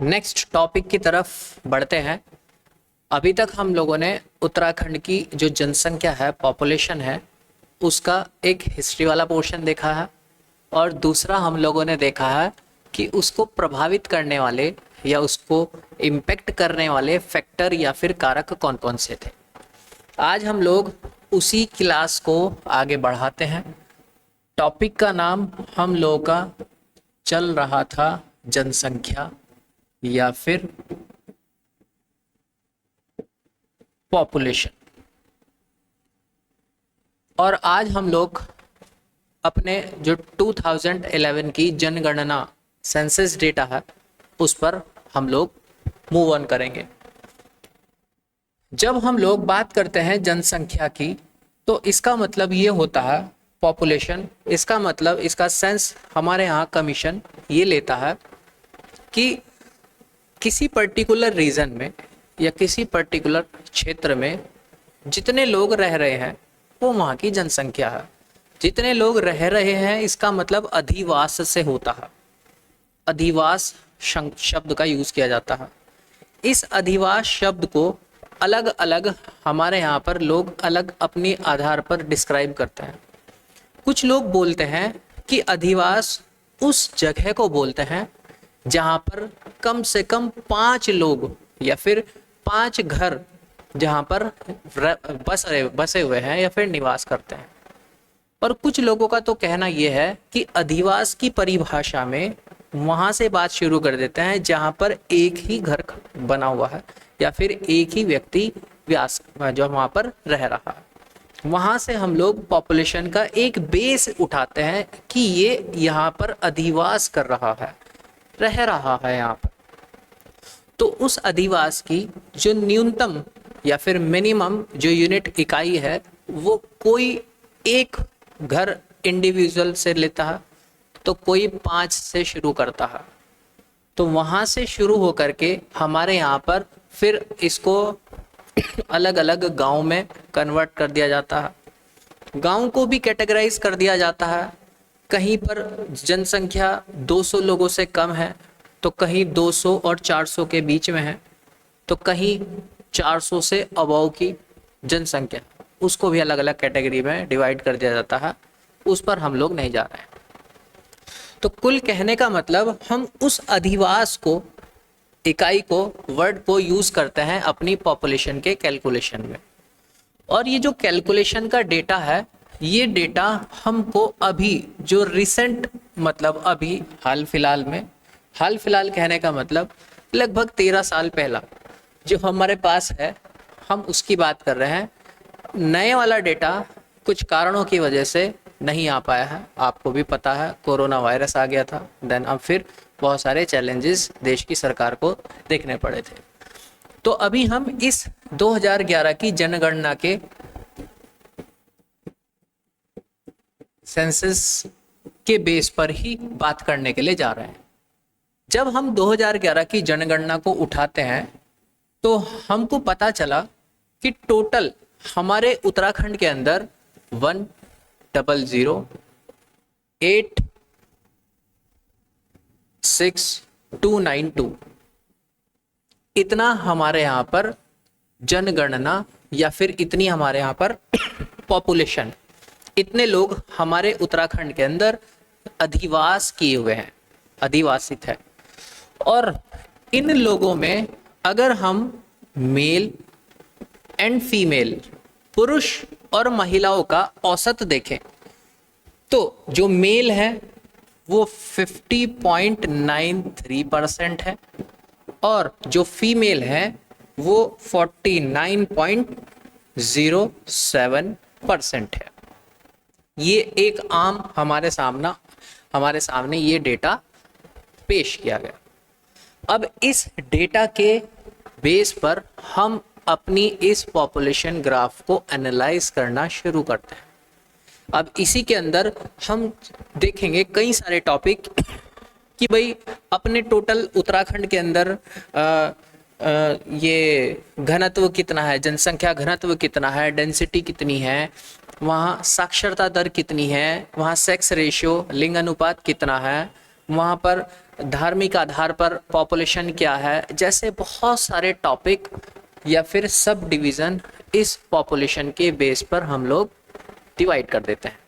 Next topic की तरफ बढ़ते हैं। अभी तक हम लोगों ने उत्तराखंड की जो जनसंख्या है, पॉपुलेशन है, उसका एक हिस्ट्री वाला पोर्शन देखा है और दूसरा हम लोगों ने देखा है कि उसको प्रभावित करने वाले या उसको इम्पेक्ट करने वाले फैक्टर या फिर कारक कौन कौन से थे। आज हम लोग उसी क्लास को आगे बढ़ाते हैं। टॉपिक का नाम हम लोगों का चल रहा था जनसंख्या या फिर पॉपुलेशन, और आज हम लोग अपने जो 2011 की जनगणना सेंसस डेटा है उस पर हम लोग मूव ऑन करेंगे। जब हम लोग बात करते हैं जनसंख्या की तो इसका मतलब ये होता है पॉपुलेशन, इसका मतलब इसका सेंस हमारे यहाँ कमीशन ये लेता है कि किसी पर्टिकुलर रीजन में या किसी पर्टिकुलर क्षेत्र में जितने लोग रह रहे हैं वो वहाँ की जनसंख्या है। जितने लोग रह रहे हैं इसका मतलब अधिवास से होता है। अधिवास शब्द का यूज किया जाता है। इस अधिवास शब्द को अलग अलग हमारे यहाँ पर लोग अलग अपने आधार पर डिस्क्राइब करते हैं। कुछ लोग बोलते हैं कि अधिवास उस जगह को बोलते हैं जहाँ पर कम से कम 5 लोग या फिर 5 घर जहाँ पर बसे हुए हैं या फिर निवास करते हैं। और कुछ लोगों का तो कहना यह है कि अधिवास की परिभाषा में वहाँ से बात शुरू कर देते हैं जहाँ पर एक ही घर बना हुआ है या फिर एक ही व्यक्ति व्यास जो वहाँ पर रह रहा है। वहाँ से हम लोग पॉपुलेशन का एक बेस उठाते हैं कि ये यहाँ पर अधिवास कर रहा है, रह रहा है यहाँ पर। तो उस अधिवास की जो न्यूनतम या फिर मिनिमम जो यूनिट इकाई है वो कोई एक घर इंडिविजुअल से लेता है तो कोई 5 से शुरू करता है। तो वहाँ से शुरू होकर के हमारे यहाँ पर फिर इसको अलग अलग गांव में कन्वर्ट कर दिया जाता है। गांव को भी कैटेगराइज कर दिया जाता है। कहीं पर जनसंख्या 200 लोगों से कम है तो कहीं 200 और 400 के बीच में है, तो कहीं 400 से अबव की जनसंख्या, उसको भी अलग अलग कैटेगरी में डिवाइड कर दिया जाता है। उस पर हम लोग नहीं जा रहे हैं। तो कुल कहने का मतलब हम उस अधिवास को, इकाई को, वर्ड को यूज करते हैं अपनी पॉपुलेशन के कैलकुलेशन में। और ये जो कैलकुलेशन का डेटा है, ये डेटा हमको अभी जो रिसेंट मतलब अभी हाल फिलहाल में, हाल फिलहाल कहने का मतलब लगभग 13 साल पहला जो हमारे पास है, हम उसकी बात कर रहे हैं। नए वाला डेटा कुछ कारणों की वजह से नहीं आ पाया है। आपको भी पता है कोरोना वायरस आ गया था, देन अब फिर बहुत सारे चैलेंजेस देश की सरकार को देखने पड़े थे। तो अभी हम इस 2011 की जनगणना के सेंसस के बेस पर ही बात करने के लिए जा रहे हैं। जब हम 2011 की जनगणना को उठाते हैं तो हमको पता चला कि टोटल हमारे उत्तराखंड के अंदर 100,86292 इतना हमारे यहाँ पर जनगणना या फिर इतनी हमारे यहाँ पर पॉपुलेशन, इतने लोग हमारे उत्तराखंड के अंदर अधिवास किए हुए हैं, अधिवासित है। और इन लोगों में अगर हम मेल एंड फीमेल, पुरुष और महिलाओं का औसत देखें तो जो मेल है वो 50.93% है और जो फीमेल है वो 49.07% है। ये एक आम हमारे सामने ये डेटा पेश किया गया। अब इस डेटा के बेस पर हम अपनी इस पॉपुलेशन ग्राफ को एनालाइज करना शुरू करते हैं। अब इसी के अंदर हम देखेंगे कई सारे टॉपिक कि भाई अपने टोटल उत्तराखंड के अंदर ये घनत्व कितना है, जनसंख्या घनत्व कितना है, डेंसिटी कितनी है, वहाँ साक्षरता दर कितनी है, वहाँ सेक्स रेशियो लिंग अनुपात कितना है, वहाँ पर धार्मिक आधार पर पॉपुलेशन क्या है, जैसे बहुत सारे टॉपिक या फिर सब डिवीज़न इस पॉपुलेशन के बेस पर हम लोग डिवाइड कर देते हैं।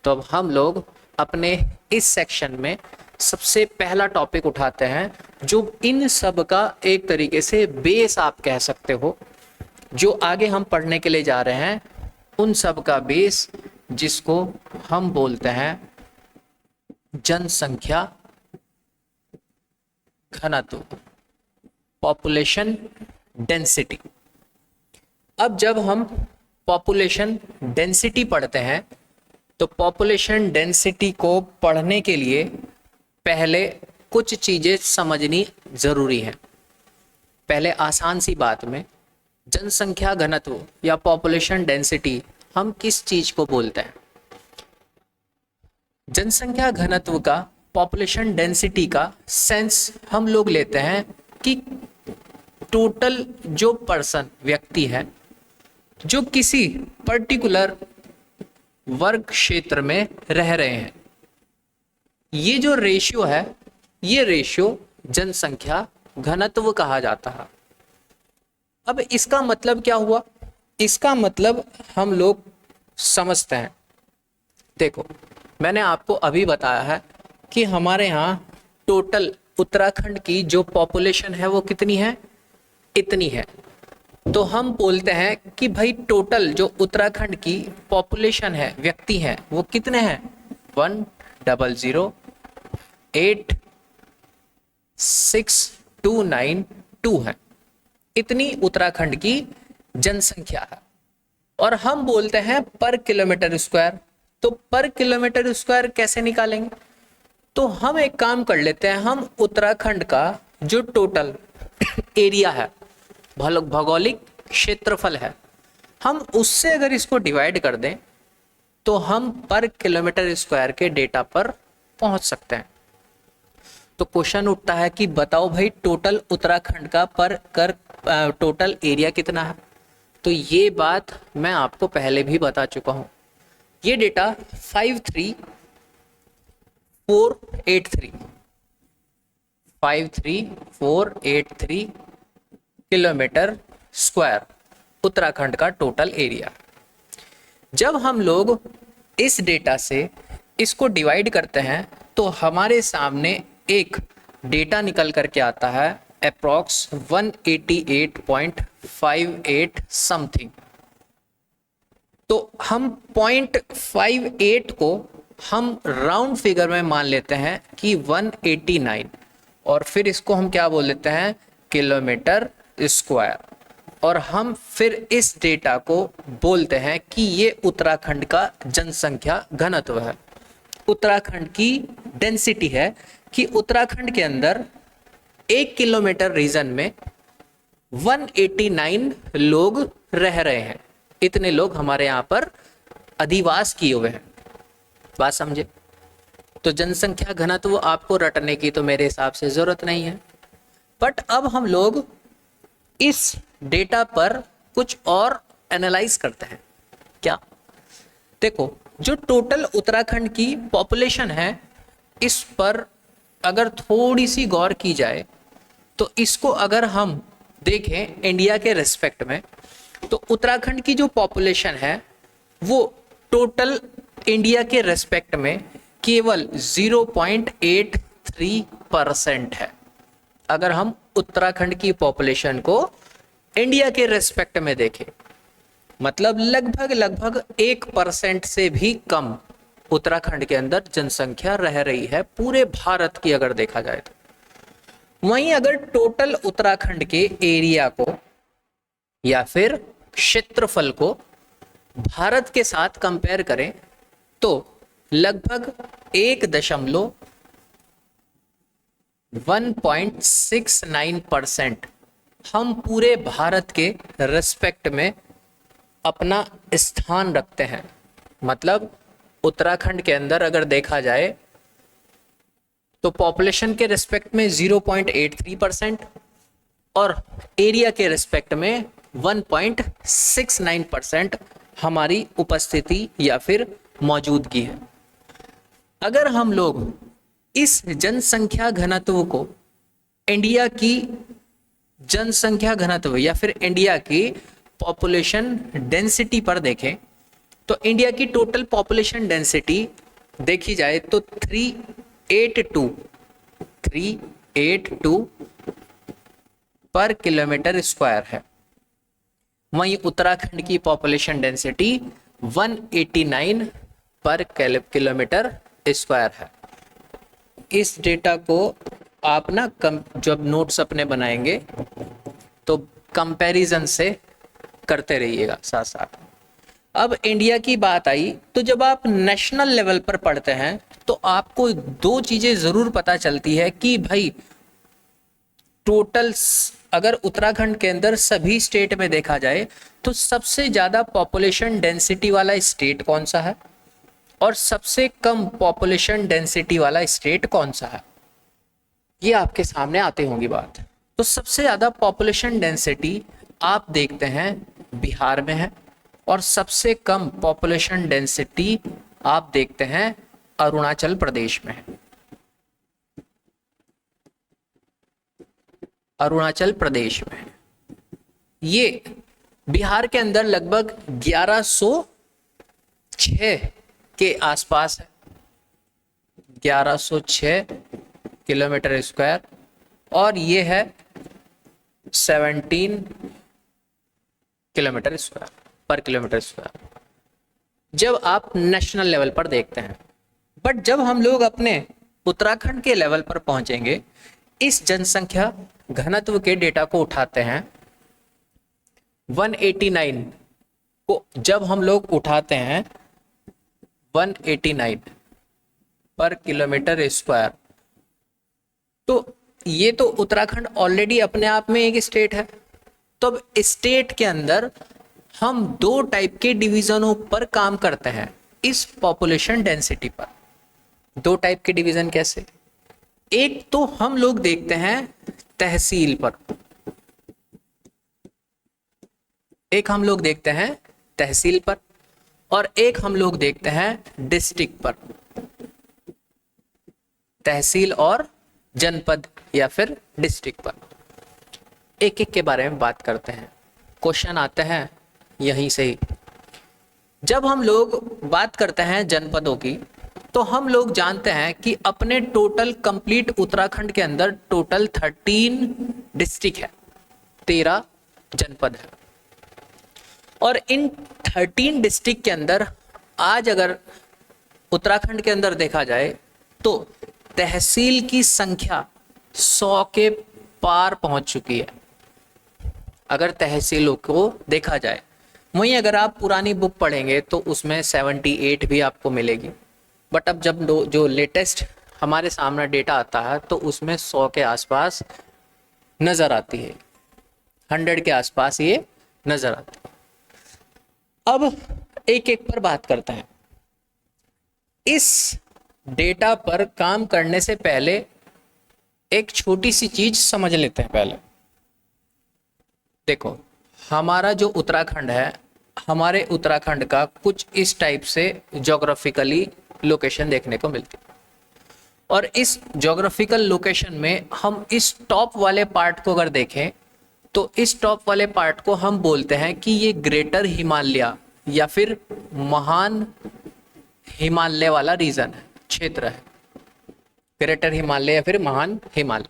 तो अब हम लोग अपने इस सेक्शन में सबसे पहला टॉपिक उठाते हैं जो इन सब का एक तरीके से बेस आप कह सकते हो, जो आगे हम पढ़ने के लिए जा रहे हैं उन सब का बेस, जिसको हम बोलते हैं जनसंख्या घनत्व, पॉपुलेशन डेंसिटी। अब जब हम पॉपुलेशन डेंसिटी पढ़ते हैं तो पॉपुलेशन डेंसिटी को पढ़ने के लिए पहले कुछ चीजें समझनी जरूरी है। पहले आसान सी बात में जनसंख्या घनत्व या पॉपुलेशन डेंसिटी हम किस चीज को बोलते हैं? जनसंख्या घनत्व का, पॉपुलेशन डेंसिटी का सेंस हम लोग लेते हैं कि टोटल जो पर्सन, व्यक्ति है जो किसी पर्टिकुलर वर्ग क्षेत्र में रह रहे हैं, ये जो रेशियो है, ये रेशियो जनसंख्या घनत्व कहा जाता है। अब इसका मतलब क्या हुआ? इसका मतलब हम लोग समझते हैं। देखो, मैंने आपको अभी बताया है कि हमारे यहाँ टोटल उत्तराखंड की जो पॉपुलेशन है वो कितनी है? इतनी है। तो हम बोलते हैं कि भाई टोटल जो उत्तराखंड की पॉपुलेशन है, व्यक्ति हैं, वो कितने हैं? 100,086,292 है। इतनी उत्तराखंड की जनसंख्या है। और हम बोलते हैं पर किलोमीटर स्क्वायर। तो पर किलोमीटर स्क्वायर कैसे निकालेंगे? तो हम एक काम कर लेते हैं, हम उत्तराखंड का जो टोटल एरिया है, भौगोलिक क्षेत्रफल है, हम उससे अगर इसको डिवाइड कर दें तो हम पर किलोमीटर स्क्वायर के डेटा पर पहुंच सकते हैं। तो क्वेश्चन उठता है कि बताओ भाई टोटल उत्तराखंड का टोटल एरिया कितना है? तो ये बात मैं आपको पहले भी बता चुका हूं। ये डेटा 53483 किलोमीटर स्क्वायर उत्तराखंड का टोटल एरिया। जब हम लोग इस डेटा से इसको डिवाइड करते हैं तो हमारे सामने एक डेटा निकल करके आता है अप्रॉक्स 188.58 समथिंग। तो हम 0.58 को हम राउंड फिगर में मान लेते हैं कि 189, और फिर इसको हम क्या बोल देते हैं? Kilometre square. और हम फिर इस डेटा को बोलते हैं कि ये उत्तराखंड का जनसंख्या घनत्व है, उत्तराखंड की डेंसिटी है कि उत्तराखंड के अंदर 1 किलोमीटर रीजन में 189 लोग रह रहे हैं। इतने लोग हमारे यहाँ पर अधिवास किए हुए हैं। बात समझे? तो जनसंख्या घनत्व आपको रटने की तो मेरे हिसाब से जरूरत नहीं है। बट अब हम लोग इस डेटा पर कुछ और एनालाइज करते हैं। क्या? देखो, जो टोटल उत्तराखंड की पॉपुलेशन है, इस पर अगर थोड़ी सी गौर की जाए तो इसको अगर हम देखें इंडिया के रेस्पेक्ट में, तो उत्तराखंड की जो पॉपुलेशन है वो टोटल इंडिया के रेस्पेक्ट में केवल 0.83% है। अगर हम उत्तराखंड की पॉपुलेशन को इंडिया के रेस्पेक्ट में देखें, मतलब लगभग 1% से भी कम उत्तराखंड के अंदर जनसंख्या रह रही है पूरे भारत की अगर देखा जाए तो। वहीं अगर टोटल उत्तराखंड के एरिया को या फिर क्षेत्रफल को भारत के साथ कंपेयर करें तो लगभग 1.69% हम पूरे भारत के रेस्पेक्ट में अपना स्थान रखते हैं। मतलब उत्तराखंड के अंदर अगर देखा जाए तो पॉपुलेशन के रेस्पेक्ट में 0.83% और एरिया के रेस्पेक्ट में 1.69% हमारी उपस्थिति या फिर मौजूदगी है। अगर हम लोग इस जनसंख्या घनत्व को इंडिया की जनसंख्या घनत्व या फिर इंडिया की पॉपुलेशन डेंसिटी पर देखें तो इंडिया की टोटल पॉपुलेशन डेंसिटी देखी जाए तो 382 पर किलोमीटर स्क्वायर है। वहीं उत्तराखंड की पॉपुलेशन डेंसिटी 189 पर किलोमीटर स्क्वायर है। इस डेटा को आप ना जब नोट्स अपने बनाएंगे तो कंपैरिजन से करते रहिएगा साथ साथ। अब इंडिया की बात आई तो जब आप नेशनल लेवल पर पढ़ते हैं तो आपको दो चीजें जरूर पता चलती है कि भाई टोटल अगर उत्तराखंड के अंदर सभी स्टेट में देखा जाए तो सबसे ज्यादा पॉपुलेशन डेंसिटी वाला स्टेट कौन सा है और सबसे कम पॉपुलेशन डेंसिटी वाला स्टेट कौन सा है, ये आपके सामने आते होंगी बात। तो सबसे ज्यादा पॉपुलेशन डेंसिटी आप देखते हैं बिहार में है और सबसे कम पॉपुलेशन डेंसिटी आप देखते हैं अरुणाचल प्रदेश में है। अरुणाचल प्रदेश में ये बिहार के अंदर लगभग 1106 के आसपास है, 1106 किलोमीटर स्क्वायर, और ये है 17 किलोमीटर स्क्वायर पर किलोमीटर स्क्वायर जब आप नेशनल लेवल पर देखते हैं। बट जब हम लोग अपने उत्तराखंड के लेवल पर पहुंचेंगे, इस जनसंख्या घनत्व के डेटा को उठाते हैं 189 को जब हम लोग उठाते हैं 189 पर किलोमीटर स्क्वायर, तो ये तो उत्तराखंड ऑलरेडी अपने आप में एक स्टेट है। तो अब स्टेट के अंदर हम दो टाइप के डिवीजनों पर काम करते हैं इस पॉपुलेशन डेंसिटी पर। दो टाइप के डिवीजन कैसे? एक तो हम लोग देखते हैं तहसील पर, एक हम लोग देखते हैं तहसील पर, और एक हम लोग देखते हैं डिस्ट्रिक्ट पर। तहसील और जनपद या फिर डिस्ट्रिक्ट पर एक एक के बारे में बात करते हैं। क्वेश्चन आते हैं यहीं से ही। जब हम लोग बात करते हैं जनपदों की तो हम लोग जानते हैं कि अपने टोटल कंप्लीट उत्तराखंड के अंदर टोटल 13 डिस्ट्रिक्ट है, 13 जनपद है। और इन 13 डिस्ट्रिक्ट के अंदर आज अगर उत्तराखंड के अंदर देखा जाए तो तहसील की संख्या 100 के पार पहुंच चुकी है अगर तहसीलों को देखा जाए। वहीं अगर आप पुरानी बुक पढ़ेंगे तो उसमें 78 भी आपको मिलेगी। बट अब जब जो लेटेस्ट हमारे सामने डेटा आता है तो उसमें 100 के आसपास नजर आती है, 100 के आसपास ये नजर आती है। अब एक एक पर बात करते हैं। इस डेटा पर काम करने से पहले एक छोटी सी चीज समझ लेते हैं। पहले देखो, हमारा जो उत्तराखंड है, हमारे उत्तराखंड का कुछ इस टाइप से ज्योग्राफिकली लोकेशन देखने को मिलती है। और इस ज्योग्राफिकल लोकेशन में हम इस टॉप वाले पार्ट को अगर देखें तो इस टॉप वाले पार्ट को हम बोलते हैं कि ये ग्रेटर हिमालय या फिर महान हिमालय वाला रीजन है, क्षेत्र है, ग्रेटर हिमालय या फिर महान हिमालय।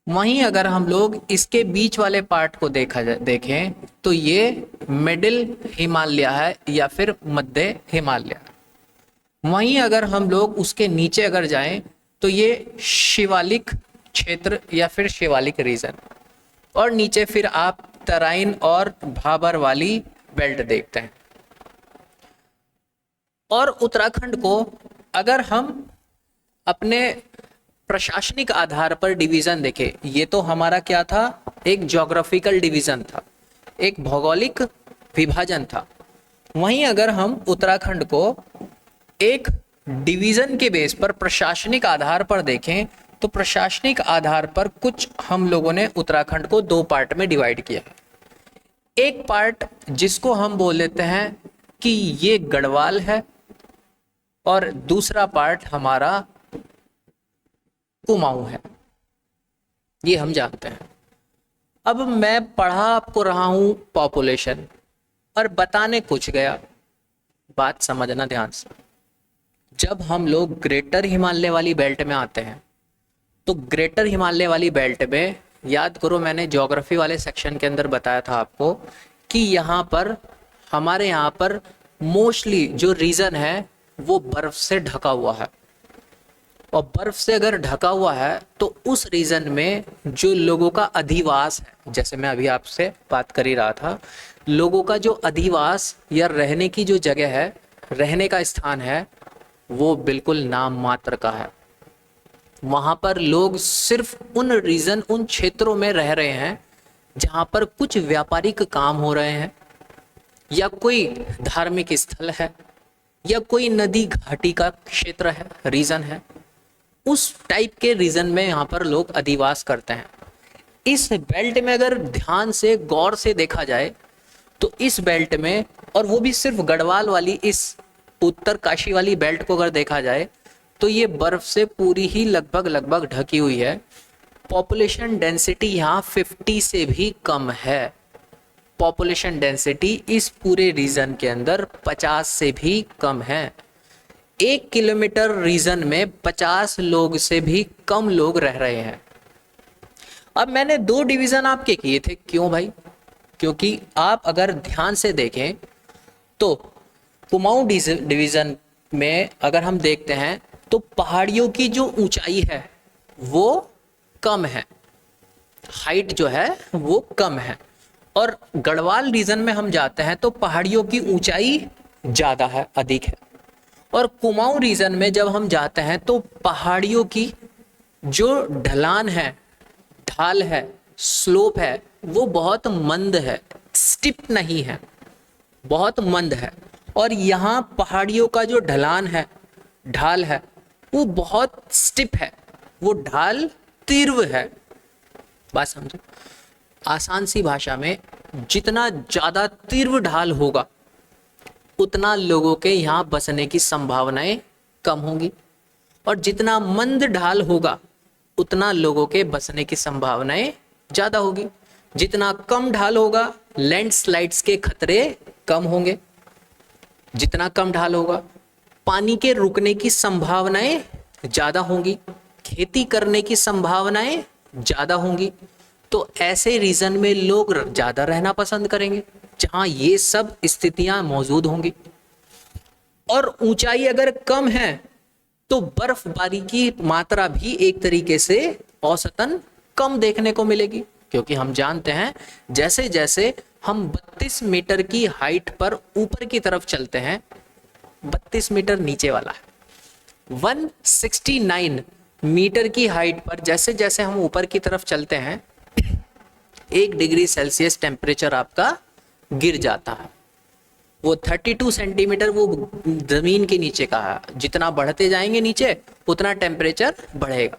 वहीं अगर हम लोग इसके बीच वाले पार्ट को देखें तो ये मिडिल हिमालय है या फिर मध्य हिमालय। वहीं अगर हम लोग उसके नीचे अगर जाएं तो ये शिवालिक क्षेत्र या फिर शिवालिक रीजन, और नीचे फिर आप तराइन और भाबर वाली बेल्ट देखते हैं। और उत्तराखंड को अगर हम अपने प्रशासनिक आधार पर डिवीजन देखें, ये तो हमारा क्या था, एक ज्योग्राफिकल डिवीजन था, एक भौगोलिक विभाजन था। वहीं अगर हम उत्तराखंड को एक डिवीजन के बेस पर प्रशासनिक आधार पर देखें तो प्रशासनिक आधार पर कुछ हम लोगों ने उत्तराखंड को दो पार्ट में डिवाइड किया है। एक पार्ट जिसको हम बोल देते हैं कि ये गढ़वाल है, और दूसरा पार्ट हमारा कुमाऊं है, ये हम जानते हैं। अब मैं पढ़ा आपको रहा हूं पॉपुलेशन और बताने कुछ गया। बात समझना ध्यान से। जब हम लोग ग्रेटर हिमालय वाली बेल्ट में आते हैं तो ग्रेटर हिमालय वाली बेल्ट में, याद करो मैंने ज्योग्राफी वाले सेक्शन के अंदर बताया था आपको कि यहाँ पर हमारे यहाँ पर मोस्टली जो रीजन है वो बर्फ से ढका हुआ है। और बर्फ से अगर ढका हुआ है तो उस रीजन में जो लोगों का अधिवास है, जैसे मैं अभी आपसे बात कर ही रहा था, लोगों का जो अधिवास या रहने की जो जगह है, रहने का स्थान है, वो बिल्कुल नाम मात्र का है। वहां पर लोग सिर्फ उन रीजन, उन क्षेत्रों में रह रहे हैं जहां पर कुछ व्यापारिक काम हो रहे हैं, या कोई धार्मिक स्थल है, या कोई नदी घाटी का क्षेत्र है, रीजन है। उस टाइप के रीजन में यहाँ पर लोग अधिवास करते हैं। इस बेल्ट में अगर ध्यान से गौर से देखा जाए तो इस बेल्ट में, और वो भी सिर्फ गढ़वाल वाली इस उत्तर काशी वाली बेल्ट को अगर देखा जाए तो ये बर्फ से पूरी ही लगभग ढकी हुई है। पॉपुलेशन डेंसिटी यहाँ 50 से भी कम है। पॉपुलेशन डेंसिटी इस पूरे रीजन के अंदर 50 से भी कम है। 1 किलोमीटर रीजन में 50 लोग से भी कम लोग रह रहे हैं। अब मैंने 2 डिवीजन आपके किए थे, क्यों भाई? क्योंकि आप अगर ध्यान से देखें तो कुमाऊं डिवीजन में अगर हम देखते हैं तो पहाड़ियों की जो ऊंचाई है वो कम है, हाइट जो है वो कम है। और गढ़वाल रीजन में हम जाते हैं तो पहाड़ियों की ऊंचाई ज्यादा है, अधिक है। और कुमाऊं रीजन में जब हम जाते हैं तो पहाड़ियों की जो ढलान है, ढाल है, स्लोप है, वो बहुत मंद है, स्टिप नहीं है, बहुत मंद है। और यहाँ पहाड़ियों का जो ढलान है, ढाल है, वो बहुत स्टिप है, वो ढाल तीव्र है। बात समझो, आसान सी भाषा में, जितना ज्यादा तीव्र ढाल होगा उतना लोगों के यहाँ बसने की संभावनाएं कम होंगी, और जितना मंद ढाल होगा उतना लोगों के बसने की संभावनाएं ज्यादा होगी। जितना कम ढाल होगा लैंडस्लाइड्स के खतरे कम होंगे। जितना कम ढाल होगा पानी के रुकने की संभावनाएं ज्यादा होंगी, खेती करने की संभावनाएं ज्यादा होंगी। तो ऐसे रीजन में लोग ज्यादा रहना पसंद करेंगे जहां ये सब स्थितियां मौजूद होंगी। और ऊंचाई अगर कम है तो बर्फबारी की मात्रा भी एक तरीके से औसतन कम देखने को मिलेगी, क्योंकि हम जानते हैं जैसे जैसे हम 32 मीटर की हाइट पर ऊपर की तरफ चलते हैं, 32 मीटर नीचे वाला है, 169 मीटर की हाइट पर जैसे जैसे हम ऊपर की तरफ चलते हैं 1 डिग्री सेल्सियस टेम्परेचर आपका गिर जाता है। वो 32 सेंटीमीटर वो जमीन के नीचे का है। जितना बढ़ते जाएंगे नीचे उतना टेम्परेचर बढ़ेगा।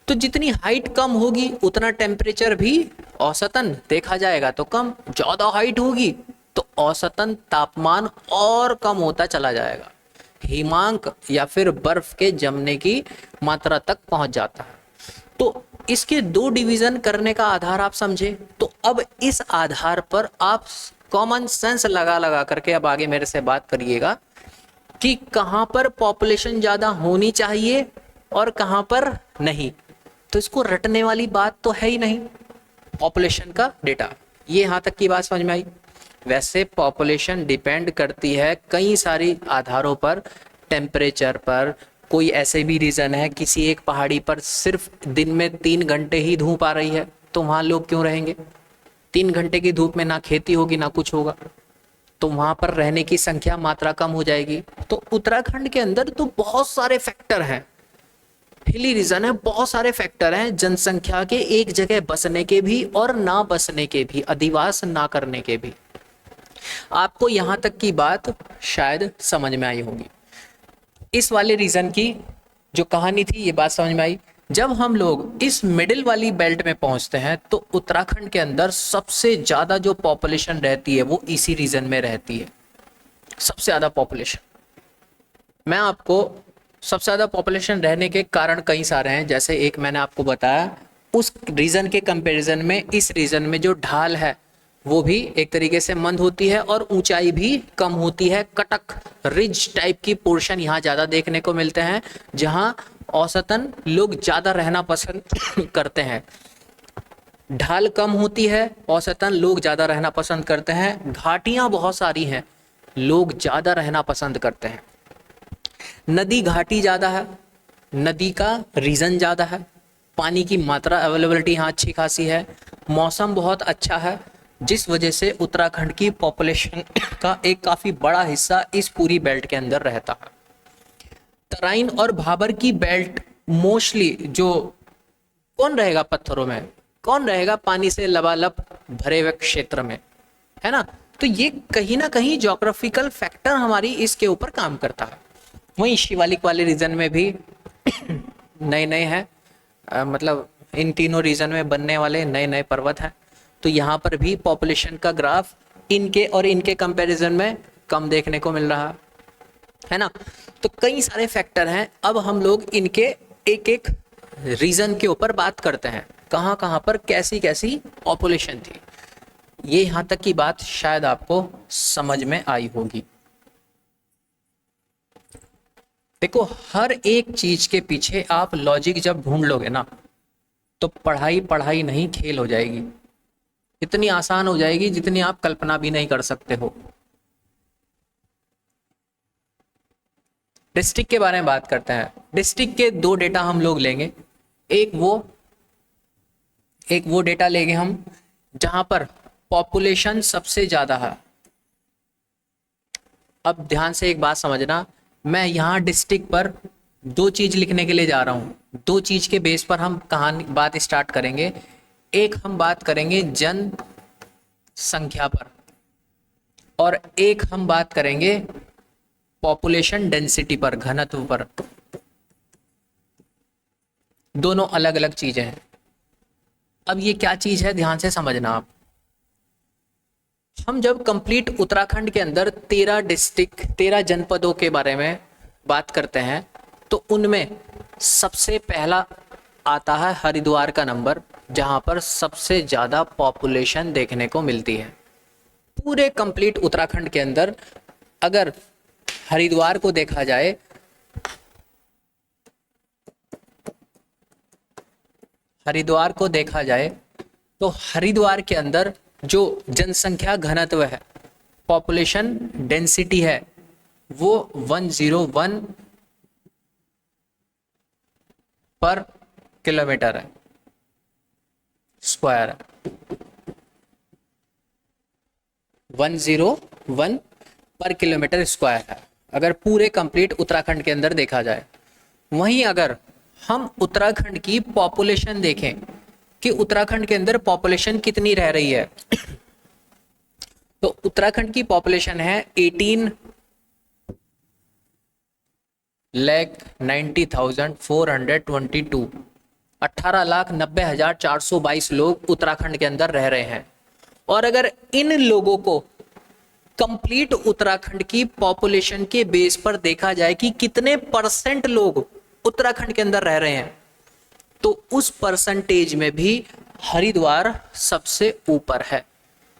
तो जितनी हाइट कम होगी उतना टेम्परेचर भी औसतन देखा जाएगा तो कम। ज्यादा हाइट होगी तो औसतन तापमान और कम होता चला जाएगा, हिमांक या फिर बर्फ के जमने की मात्रा तक पहुंच जाता है। तो इसके 2 डिवीजन करने का आधार आप समझे। तो अब इस आधार पर आप कॉमन सेंस लगा लगा करके अब आगे मेरे से बात करिएगा कि कहां पर पॉपुलेशन ज्यादा होनी चाहिए और कहां पर नहीं। तो इसको रटने वाली बात तो है ही नहीं। पॉपुलेशन का डेटा, ये यहां तक की बात समझ में आई। वैसे पॉपुलेशन डिपेंड करती है कई सारी आधारों पर, टेम्परेचर पर। कोई ऐसे भी रीजन है किसी एक पहाड़ी पर सिर्फ दिन में 3 घंटे ही धूप आ रही है, तो वहां लोग क्यों रहेंगे? 3 घंटे की धूप में ना खेती होगी ना कुछ होगा, तो वहां पर रहने की संख्या, मात्रा कम हो जाएगी। तो उत्तराखंड के अंदर तो बहुत सारे फैक्टर हैं, हिली रीजन है, बहुत सारे फैक्टर हैं जनसंख्या के एक जगह बसने के भी और ना बसने के भी, अधिवास ना करने के भी। आपको यहां तक की बात शायद समझ में आई होगी। इस वाले रीजन की जो कहानी थी ये बात समझ में आई। जब हम लोग इस मिडिल वाली बेल्ट में पहुंचते हैं तो उत्तराखंड के अंदर सबसे ज्यादा जो पॉपुलेशन रहती है वो इसी रीजन में रहती है, सबसे ज्यादा पॉपुलेशन। मैं आपको सबसे ज़्यादा पॉपुलेशन रहने के कारण कई सारे हैं, जैसे एक मैंने आपको बताया, उस रीजन के कंपैरिजन में इस रीजन में जो ढाल है वो भी एक तरीके से मंद होती है और ऊंचाई भी कम होती है। कटक रिज टाइप की पोर्शन यहाँ ज़्यादा देखने को मिलते हैं, जहाँ औसतन लोग ज़्यादा रहना पसंद करते हैं। ढाल कम होती है, औसतन लोग ज़्यादा रहना पसंद करते हैं। घाटियाँ बहुत सारी हैं, लोग ज़्यादा रहना पसंद करते हैं। नदी घाटी ज़्यादा है, नदी का रीजन ज़्यादा है, पानी की मात्रा अवेलेबिलिटी यहाँ अच्छी खासी है, मौसम बहुत अच्छा है, जिस वजह से उत्तराखंड की पॉपुलेशन का एक काफ़ी बड़ा हिस्सा इस पूरी बेल्ट के अंदर रहता है। तराइन और भाबर की बेल्ट मोस्टली जो कौन रहेगा पत्थरों में, कौन रहेगा पानी से लबालब भरे हुए क्षेत्र में, है ना। तो ये कहीं ना कहीं ज्योग्राफिकल फैक्टर हमारी इसके ऊपर काम करता है। वहीं शिवालिक वाले रीजन में भी नए नए हैं, मतलब इन तीनों रीजन में बनने वाले नए नए पर्वत हैं, तो यहाँ पर भी पॉपुलेशन का ग्राफ इनके और इनके कंपैरिजन में कम देखने को मिल रहा है ना। तो कई सारे फैक्टर हैं, अब हम लोग इनके एक एक रीजन के ऊपर बात करते हैं, कहाँ कहाँ पर कैसी कैसी पॉपुलेशन थी। ये यहाँ तक की बात शायद आपको समझ में आई होगी। देखो, हर एक चीज के पीछे आप लॉजिक जब ढूंढ लोगे ना, तो पढ़ाई पढ़ाई नहीं खेल हो जाएगी, इतनी आसान हो जाएगी जितनी आप कल्पना भी नहीं कर सकते हो। डिस्ट्रिक्ट के बारे में बात करते हैं। डिस्ट्रिक्ट के दो डेटा हम लोग लेंगे, एक वो डेटा लेंगे हम जहां पर पॉपुलेशन सबसे ज्यादा है। अब ध्यान से एक बात समझना, मैं यहाँ डिस्ट्रिक्ट पर दो चीज लिखने के लिए जा रहा हूँ। दो चीज के बेस पर हम कहानी बात स्टार्ट करेंगे। एक हम बात करेंगे जन संख्या पर, और एक हम बात करेंगे पॉपुलेशन डेंसिटी पर, घनत्व पर। दोनों अलग अलग चीजें हैं। अब ये क्या चीज है, ध्यान से समझना आप। हम जब कंप्लीट उत्तराखंड के अंदर 13 डिस्ट्रिक्ट 13 जनपदों के बारे में बात करते हैं, तो उनमें सबसे पहला आता है हरिद्वार का नंबर, जहां पर सबसे ज्यादा पॉपुलेशन देखने को मिलती है। पूरे कंप्लीट उत्तराखंड के अंदर अगर हरिद्वार को देखा जाए, तो हरिद्वार के अंदर जो जनसंख्या घनत्व है, पॉपुलेशन डेंसिटी है, वो 101 पर किलोमीटर है स्क्वायर है। 101 पर किलोमीटर स्क्वायर है अगर पूरे कंप्लीट उत्तराखंड के अंदर देखा जाए। वहीं अगर हम उत्तराखंड की पॉपुलेशन देखें कि उत्तराखंड के अंदर पॉपुलेशन कितनी रह रही है, तो उत्तराखंड की पॉपुलेशन है 18,90,422, 18,90,422 लोग उत्तराखंड के अंदर रह रहे हैं। और अगर इन लोगों को कंप्लीट उत्तराखंड की पॉपुलेशन के बेस पर देखा जाए कि कितने परसेंट लोग उत्तराखंड के अंदर रह रहे हैं, तो उस परसेंटेज में भी हरिद्वार सबसे ऊपर है।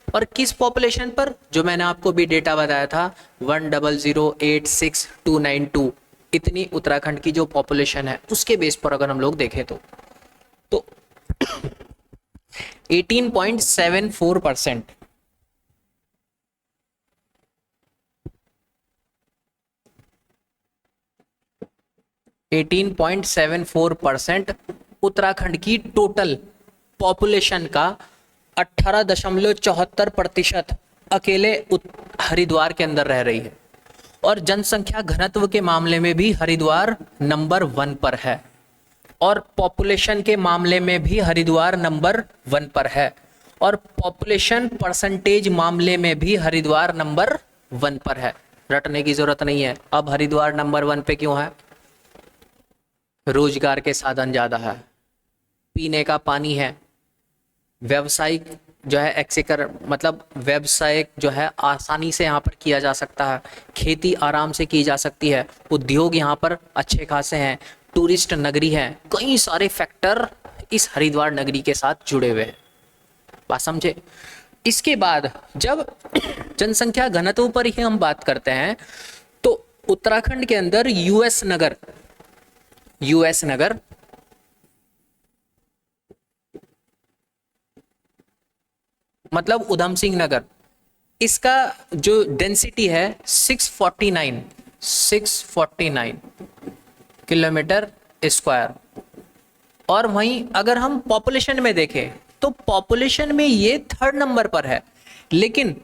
और किस पॉपुलेशन पर, जो मैंने आपको भी डेटा बताया था 100,86292, इतनी उत्तराखंड की जो पॉपुलेशन है उसके बेस पर अगर हम लोग देखें तो 18.74%। 18.74% उत्तराखंड की टोटल पॉपुलेशन का 18.74% अकेले हरिद्वार के अंदर रह रही है। और जनसंख्या घनत्व के मामले में भी हरिद्वार नंबर 1 पर है, और पॉपुलेशन के मामले में भी हरिद्वार नंबर 1 पर है, और पॉपुलेशन परसेंटेज मामले में भी हरिद्वार नंबर 1 पर है। रटने की जरूरत नहीं है। अब हरिद्वार नंबर 1 पे क्यों है? रोजगार के साधन ज्यादा है, पीने का पानी है, व्यावसायिक जो है एक्सेकर मतलब व्यवसाय जो है आसानी से यहाँ पर किया जा सकता है, खेती आराम से की जा सकती है, उद्योग यहाँ पर अच्छे खासे हैं, टूरिस्ट नगरी है, कई सारे फैक्टर इस हरिद्वार नगरी के साथ जुड़े हुए हैं। बात समझे। इसके बाद जब जनसंख्या घनत्व पर ही हम बात करते हैं तो उत्तराखंड के अंदर यूएस नगर मतलब उधम सिंह नगर, इसका जो डेंसिटी है 649 किलोमीटर स्क्वायर। और वहीं अगर हम पॉपुलेशन में देखें तो पॉपुलेशन में ये थर्ड नंबर पर है, लेकिन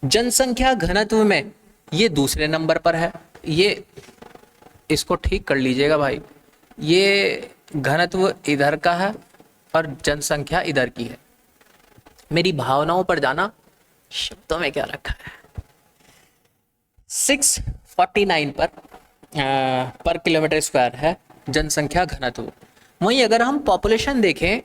जनसंख्या घनत्व में ये दूसरे नंबर पर है। ये इसको ठीक कर लीजिएगा भाई, ये घनत्व इधर का है और जनसंख्या इधर की है। मेरी भावनाओं पर जाना, शब्दों में क्या रखा है। 649 पर किलोमीटर स्क्वायर है जनसंख्या घनत्व। वहीं अगर हम पॉपुलेशन देखें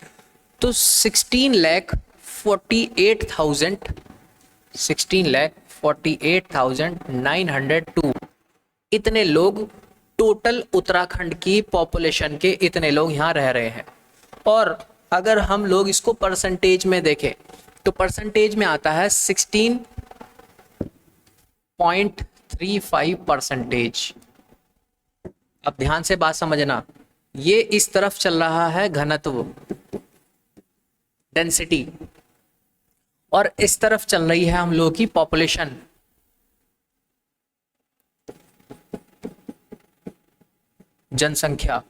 तो 16,48,902 इतने लोग टोटल उत्तराखंड की पॉपुलेशन के इतने लोग यहाँ रह रहे हैं। और अगर हम लोग इसको परसेंटेज में देखें तो परसेंटेज में आता है 16.35%। अब ध्यान से बात समझना, ये इस तरफ चल रहा है घनत्व डेंसिटी और इस तरफ चल रही है हम लोगों की पॉपुलेशन। जनसंख्या,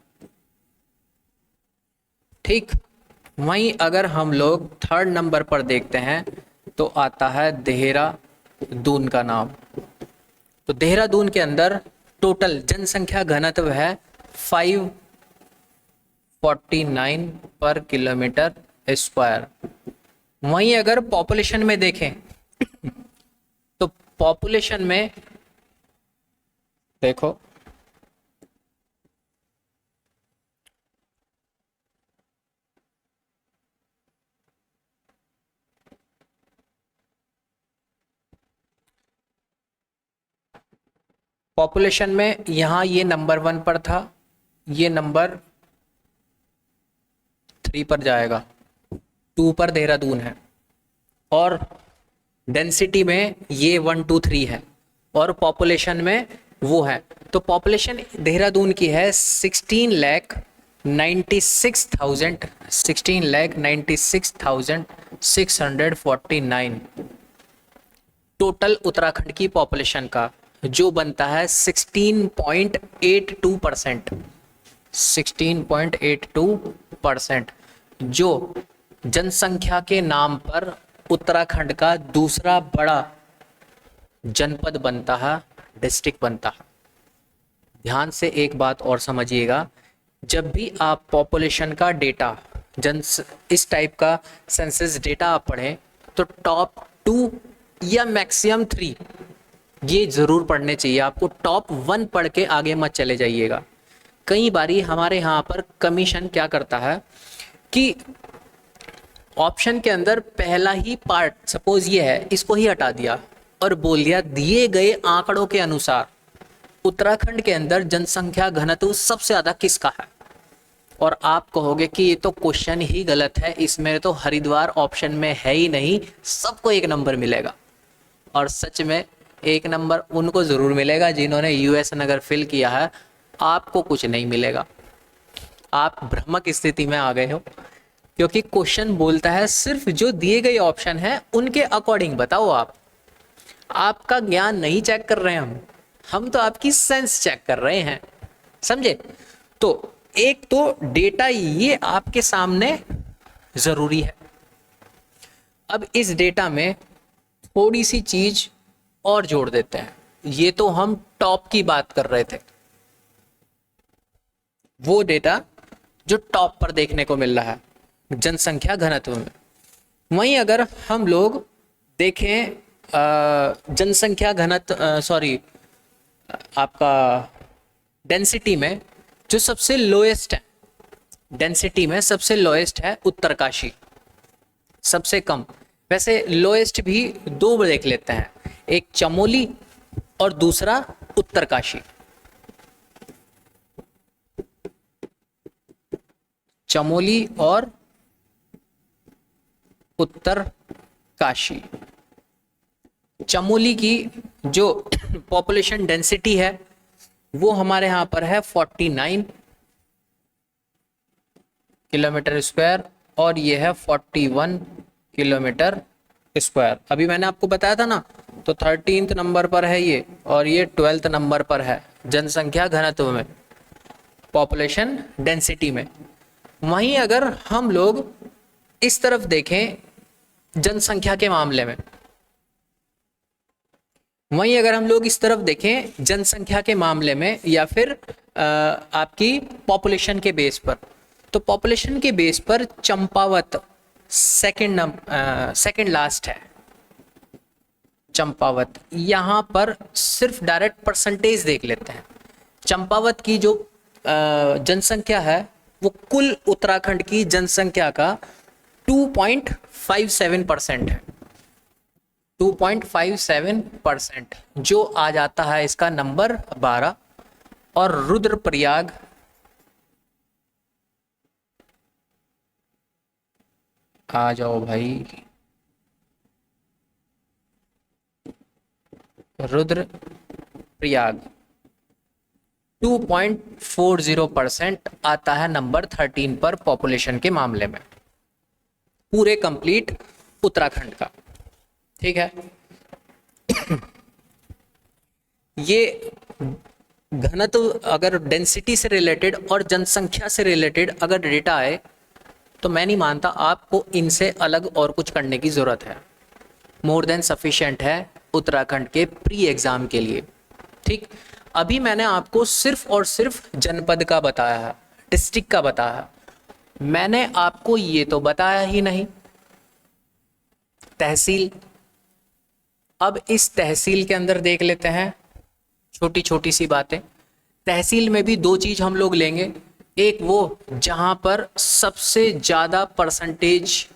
ठीक। वहीं अगर हम लोग थर्ड नंबर पर देखते हैं तो आता है देहरादून का नाम। तो देहरादून के अंदर टोटल जनसंख्या घनत्व है 549 पर किलोमीटर स्क्वायर। वहीं अगर पॉपुलेशन में देखें तो पॉपुलेशन में देखो पॉपुलेशन में यहाँ ये नंबर 1 पर था, ये नंबर 3 पर जाएगा, 2 पर देहरादून है। और डेंसिटी में ये 1 2 3 है और पॉपुलेशन में वो है। तो पॉपुलेशन देहरादून की है 16,96,649 टोटल उत्तराखंड की पॉपुलेशन का, जो बनता है 16.82%। 16.82% जो जनसंख्या के नाम पर उत्तराखंड का दूसरा बड़ा जनपद बनता है, डिस्ट्रिक्ट बनता है। ध्यान से एक बात और समझिएगा, जब भी आप पॉपुलेशन का डेटा इस टाइप का सेंसस डेटा आप पढ़ें तो टॉप 2 या मैक्सिमम 3 ये जरूर पढ़ने चाहिए आपको। टॉप 1 पढ़ के आगे मत चले जाइएगा। कई बारी हमारे यहाँ पर कमीशन क्या करता है कि ऑप्शन के अंदर पहला ही पार्ट सपोज ये है, इसको ही हटा दिया और बोल दिया दिए गए आंकड़ों के अनुसार उत्तराखंड के अंदर जनसंख्या घनत्व सबसे ज्यादा किसका है। और आप कहोगे कि ये तो क्वेश्चन ही गलत है, इसमें तो हरिद्वार ऑप्शन में है ही नहीं, सबको 1 नंबर मिलेगा। और सच में 1 नंबर उनको जरूर मिलेगा जिन्होंने यूएस नगर फिल किया है, आपको कुछ नहीं मिलेगा। आप भ्रमक स्थिति में आ गए हो, क्योंकि क्वेश्चन बोलता है सिर्फ जो दिए गए ऑप्शन है उनके अकॉर्डिंग बताओ। आपका ज्ञान नहीं चेक कर रहे हैं हम तो आपकी सेंस चेक कर रहे हैं, समझे। तो एक तो डेटा ये आपके सामने जरूरी है। अब इस डेटा में थोड़ी सी चीज और जोड़ देते हैं। ये तो हम टॉप की बात कर रहे थे, वो डेटा जो टॉप पर देखने को मिल रहा है जनसंख्या घनत्व में। वहीं अगर हम लोग देखें जनसंख्या घनत्व आपका डेंसिटी में जो सबसे लोएस्ट है, डेंसिटी में सबसे लोएस्ट है उत्तरकाशी, सबसे कम। वैसे लोएस्ट भी दो देख लेते हैं, एक चमोली और दूसरा उत्तरकाशी। चमोली और उत्तरकाशी। चमोली की जो पॉपुलेशन डेंसिटी है वो हमारे यहाँ पर है 49 किलोमीटर स्क्वायर और ये है 41 किलोमीटर स्क्वायर। अभी मैंने आपको बताया था ना, तो 13th नंबर पर है ये और ये 12th नंबर पर है जनसंख्या घनत्व में, पॉपुलेशन डेंसिटी में। वहीं अगर हम लोग इस तरफ देखें जनसंख्या के मामले में, वहीं अगर हम लोग इस तरफ देखें जनसंख्या के मामले में या फिर आपकी पॉपुलेशन के बेस पर, तो पॉपुलेशन के बेस पर चंपावत सेकंड लास्ट है। चंपावत, यहाँ पर सिर्फ डायरेक्ट परसेंटेज देख लेते हैं। चंपावत की जो जनसंख्या है वो कुल उत्तराखंड की जनसंख्या का 2.57% है। 2.57%, जो आ जाता है इसका नंबर 12। और रुद्रप्रयाग आ जाओ भाई, रुद्रप्रयाग 2.40% आता है नंबर 13 पर पॉपुलेशन के मामले में, पूरे कंप्लीट उत्तराखंड का। ठीक है, ये घनत्व अगर डेंसिटी से रिलेटेड और जनसंख्या से रिलेटेड अगर डेटा आए तो मैं नहीं मानता आपको इनसे अलग और कुछ करने की जरूरत है। मोर देन सफिशिएंट है उत्तराखंड के प्री एग्जाम के लिए। ठीक, अभी मैंने आपको सिर्फ और सिर्फ जनपद का बताया है, डिस्ट्रिक्ट का बताया, मैंने आपको ये तो बताया ही नहीं तहसील। अब इस तहसील के अंदर देख लेते हैं छोटी छोटी सी बातें। तहसील में भी दो चीज हम लोग लेंगे, एक वो जहां पर सबसे ज्यादा परसेंटेज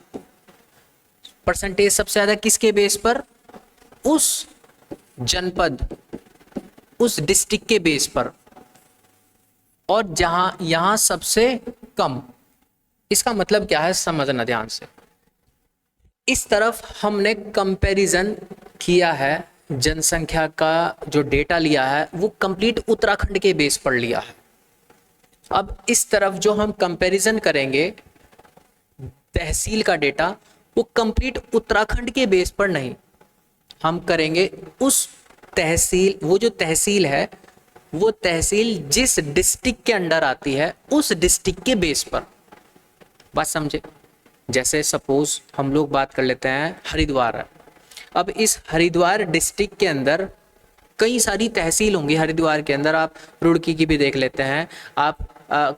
सबसे ज्यादा किसके बेस पर, उस जनपद उस डिस्ट्रिक्ट के बेस पर, और जहां यहां सबसे कम। इसका मतलब क्या है समझना ध्यान से। इस तरफ हमने कंपैरिजन किया है, जनसंख्या का जो डेटा लिया है वो कंप्लीट उत्तराखंड के बेस पर लिया है। अब इस तरफ जो हम कंपैरिजन करेंगे तहसील का डेटा, वो कंप्लीट उत्तराखंड के बेस पर नहीं, हम करेंगे उस तहसील, वो जो तहसील है वो तहसील जिस डिस्ट्रिक्ट के अंडर आती है उस डिस्ट्रिक्ट के बेस पर। बात समझे? जैसे सपोज हम लोग बात कर लेते हैं हरिद्वार है। अब इस हरिद्वार डिस्ट्रिक्ट के अंदर कई सारी तहसील होंगी। हरिद्वार के अंदर आप रुड़की की भी देख लेते हैं, आप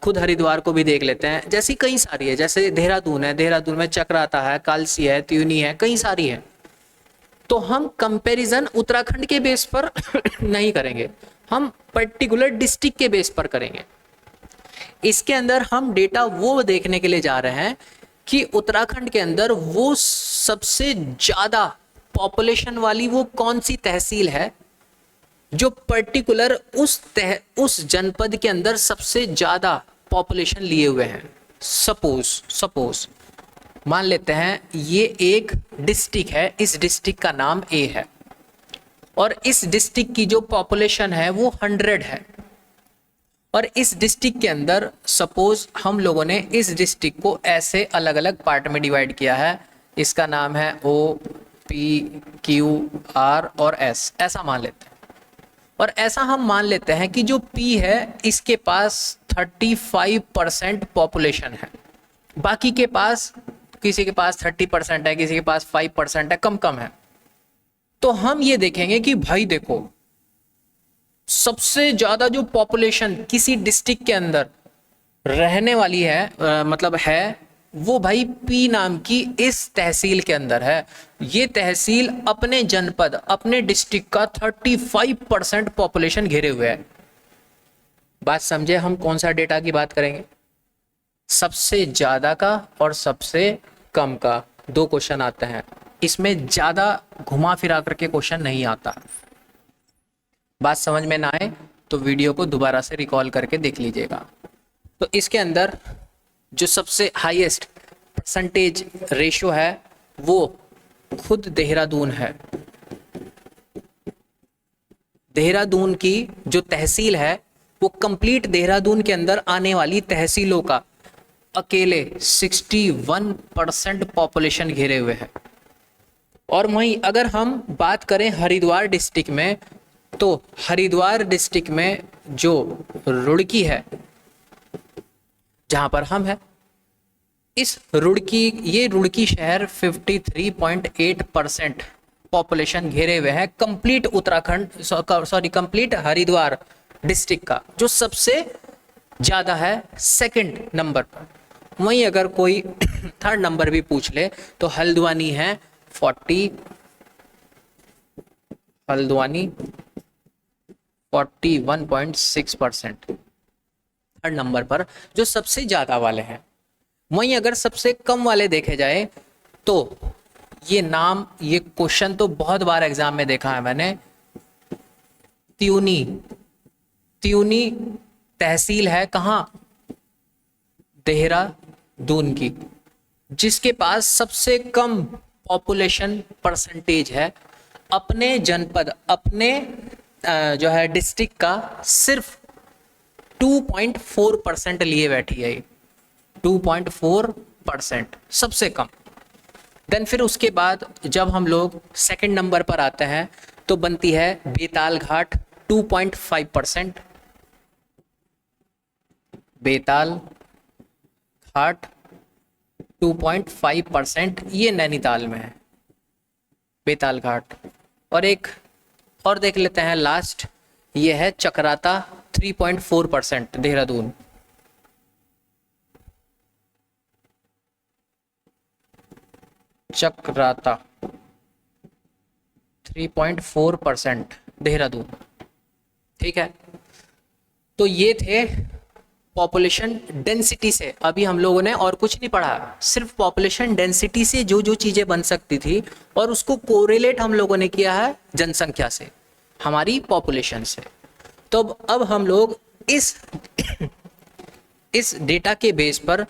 खुद हरिद्वार को भी देख लेते हैं, जैसी कई सारी है। जैसे देहरादून है, देहरादून में चक्राता है, कालसी है, त्यूनी है, कई सारी है। तो हम कंपैरिजन उत्तराखंड के बेस पर नहीं करेंगे, हम पर्टिकुलर डिस्ट्रिक्ट के बेस पर करेंगे। इसके अंदर हम डेटा वो देखने के लिए जा रहे हैं कि उत्तराखंड के अंदर वो सबसे ज्यादा पॉपुलेशन वाली वो कौन सी तहसील है जो पर्टिकुलर उस जनपद के अंदर सबसे ज्यादा पॉपुलेशन लिए हुए हैं। सपोज मान लेते हैं ये एक डिस्ट्रिक्ट है, इस डिस्ट्रिक्ट का नाम ए है और इस डिस्ट्रिक्ट की जो पॉपुलेशन है वो 100 है। और इस डिस्ट्रिक्ट के अंदर सपोज हम लोगों ने इस डिस्ट्रिक्ट को ऐसे अलग अलग पार्ट में डिवाइड किया है, इसका नाम है O, P, Q, R और S, ऐसा मान लेते हैं। और ऐसा हम मान लेते हैं कि जो P है इसके पास 35% पॉपुलेशन है, बाकी के पास किसी के पास 30% है, किसी के पास 5% है, कम कम है। तो हम ये देखेंगे कि भाई देखो सबसे ज्यादा जो पॉपुलेशन किसी डिस्ट्रिक्ट के अंदर रहने वाली है मतलब है वो भाई पी नाम की इस तहसील के अंदर है। ये तहसील अपने जनपद अपने डिस्ट्रिक्ट का 35% पॉपुलेशन घेरे हुए है। बात समझे? हम कौन सा डेटा की बात करेंगे? सबसे ज्यादा का और सबसे कम का। दो क्वेश्चन आते हैं, इसमें ज़्यादा घुमा फिरा करके क्वेश्चन नहीं आता। बात समझ में ना आए तो वीडियो को दोबारा से रिकॉल करके देख लीजिएगा। तो इसके अंदर जो सबसे हाईएस्ट परसेंटेज रेशो है वो खुद देहरादून है। देहरादून की जो तहसील है वो कंप्लीट देहरादून के अंदर आने वाली तहसीलों का अकेले 61% पॉपुलेशन घेरे हुए है। और वहीं अगर हम बात करें हरिद्वार डिस्ट्रिक्ट में, तो हरिद्वार डिस्ट्रिक्ट में जो रुड़की है, जहां पर हम हैं, इस रुड़की शहर 53.8% पॉपुलेशन घेरे हुए है complete Uttarakhand, complete Haridwar district का, जो सबसे ज्यादा है सेकंड नंबर पर। वहीं अगर कोई थर्ड नंबर भी पूछ ले तो हल्द्वानी है 41.6% थर्ड नंबर पर, जो सबसे ज्यादा वाले हैं। वहीं अगर सबसे कम वाले देखे जाए तो ये क्वेश्चन तो बहुत बार एग्जाम में देखा है मैंने। त्यूनी तहसील है कहाँ? देहरादून की, जिसके पास सबसे कम पॉपुलेशन परसेंटेज है अपने जनपद, अपने जो है डिस्ट्रिक्ट का सिर्फ 2.4% लिए बैठी है। 2.4% सबसे कम। देन फिर उसके बाद जब हम लोग सेकंड नंबर पर आते हैं तो बनती है बेताल घाट 2.5%। बेताल घाट 2.5%, ये नैनीताल में है बेताल घाट। और एक और देख लेते हैं लास्ट, ये है चकराता 3.4% देहरादून। चकराता 3.4% देहरादून। ठीक है, तो ये थे पॉपुलेशन डेंसिटी से। अभी हम लोगों ने और कुछ नहीं पढ़ा, सिर्फ पॉपुलेशन डेंसिटी से जो जो चीजें बन सकती थी और उसको कोरिलेट हम लोगों ने किया है जनसंख्या से, हमारी पॉपुलेशन से। तो अब हम लोग इस डेटा के बेस पर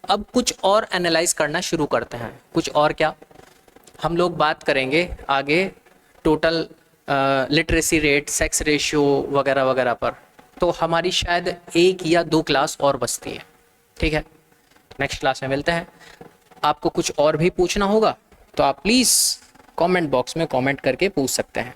अब कुछ और एनालाइज करना शुरू करते हैं। कुछ और क्या, हम लोग बात करेंगे आगे total literacy rate, sex ratio वगैरह वगैरह पर। तो हमारी शायद 1 या 2 क्लास और बचती है। ठीक है, नेक्स्ट क्लास में मिलते हैं। आपको कुछ और भी पूछना होगा तो आप प्लीज़ कमेंट बॉक्स में कमेंट करके पूछ सकते हैं।